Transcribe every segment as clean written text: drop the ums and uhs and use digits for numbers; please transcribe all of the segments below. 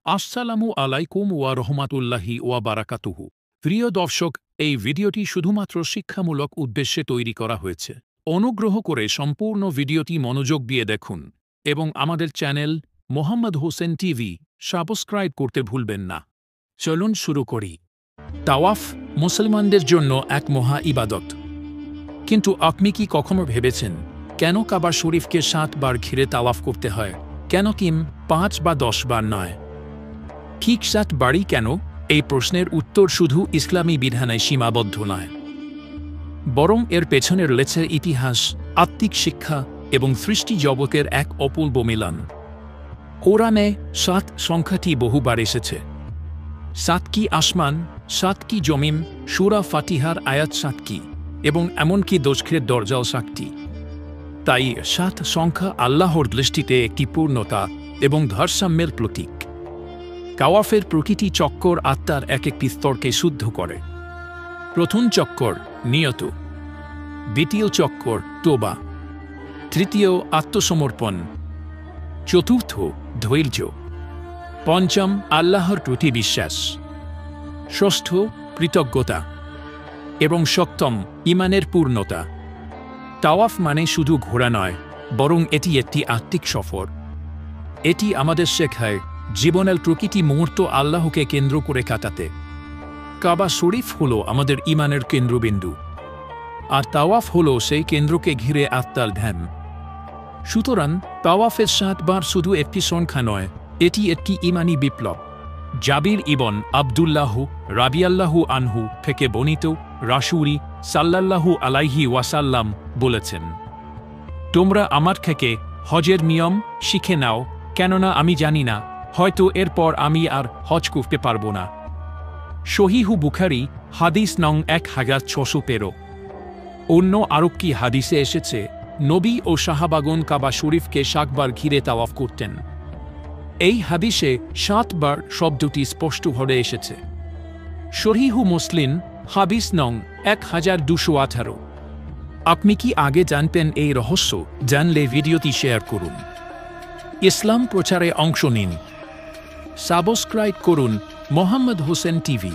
আসসালামু আলাইকুম ওয়া রহমাতুল্লাহি ওয়া বারাকাতুহু। প্রিয় দর্শক, এই ভিডিওটি শুধুমাত্র শিক্ষামূলক উদ্দেশ্যে তৈরি করা হয়েছে। অনুগ্রহ করে সম্পূর্ণ ভিডিওটি মনোযোগ দিয়ে দেখুন এবং আমাদের channel Mohammad Hossain TV subscribe করতে ভুলবেন না। চলুন শুরু করি। তাওয়াফ মুসলমানদের জন্য এক মহা ইবাদত। কিন্তু আপনি কি কখনো ভেবেছেন কেন কাবা শরীফকে 7 বার ঘিরে তাওয়াফ করতে হয়? কেন 5 বা 10 বার নয়? ঠিক 7 বারই কেন? এই প্রশ্নের উত্তর শুধু ইসলামী বিধানে সীমাবদ্ধ নয়, বরং এর পেছনের রয়েছে ইতিহাস, আত্মিক শিক্ষা এবং সৃষ্টি জগতের এক অপূর্ব মিলন। কোরআনে 7 সংখ্যাটি বহুবার এসেছে। 7 কি আসমান, 7 কি জমিন, সূরা ফাতিহার আয়াত 7 কি, এবং এমনকি দোজখের দরজাও 7টি। তাই 7 সংখ্যা আল্লাহর দৃষ্টিতে একটি পূর্ণতা এবং ভারসাম্যের প্রতীক। তাওয়াফের প্রতিটি চক্কর আত্মার এক একটি স্তরকে শুদ্ধ করে। প্রথম চক্কর নিয়ত, দ্বিতীয় চক্কর তোবা, তৃতীয় আত্মসমর্পণ, চতুর্থ ধৈর্য, পঞ্চম আল্লাহর প্রতি বিশ্বাস, ষষ্ঠ কৃতজ্ঞতা এবং সপ্তম ঈমানের পূর্ণতা। তাওয়াফ মানে শুধু ঘোরা নয়, বরং এটি একটি আত্মিক সফর। এটি আমাদের শেখায় জীবনের প্রতিটি মুহূর্ত আল্লাহকে কেন্দ্র করে কাটাতে। কাবা শরীফ হল আমাদের ঈমানের কেন্দ্রবিন্দু, আর তাওয়াফ হল সেই কেন্দ্রকে ঘিরে আত্মার ধ্যান। সুতরাং তাওয়াফের 7 বার শুধু একটি সংখ্যা নয়, এটি একটি ঈমানি বিপ্লব। জাবির ইবন আবদুল্লাহ রাদিয়াল্লাহু আনহু থেকে বর্ণিত, রাসূল সাল্লাল্লাহু আলাইহি ওয়াসাল্লাম বলেছেন, তোমরা আমার থেকে হজের নিয়ম শিখে নাও, কেননা আমি জানি না, হয়তো এরপর আমি আর হজ করতে পারব না। সহিহ বুখারী হাদিস নং 1613। অন্য আরেকটি হাদিসে এসেছে, নবী ও সাহাবাগণ কাবা শরীফকে 7 বার ঘিরে তাওয়াফ করতেন। এই হাদিসে 7 বার শব্দটি স্পষ্টভাবে এসেছে। সহিহ মুসলিম হাদিস নং 1218। আপনি কি আগে জানতেন এই রহস্য? জানলে ভিডিওটি শেয়ার করুন। ইসলাম প্রচারে অংশ নিন। সাবস্ক্রাইব করুন মোহাম্মদ হোসেন টিভি।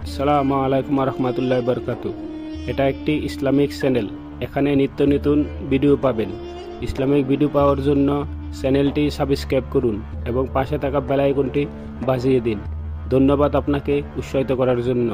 আসসালামু আলাইকুম রহমতুল্লাহ বরকাতু। এটা একটি ইসলামিক চ্যানেল। এখানে নিত্য নতুন ভিডিও পাবেন। ইসলামিক ভিডিও পাওয়ার জন্য চ্যানেলটি সাবস্ক্রাইব করুন এবং পাশে থাকা বেল আইকনটি বাজিয়ে দিন। ধন্যবাদ আপনাকে উৎসাহিত করার জন্য।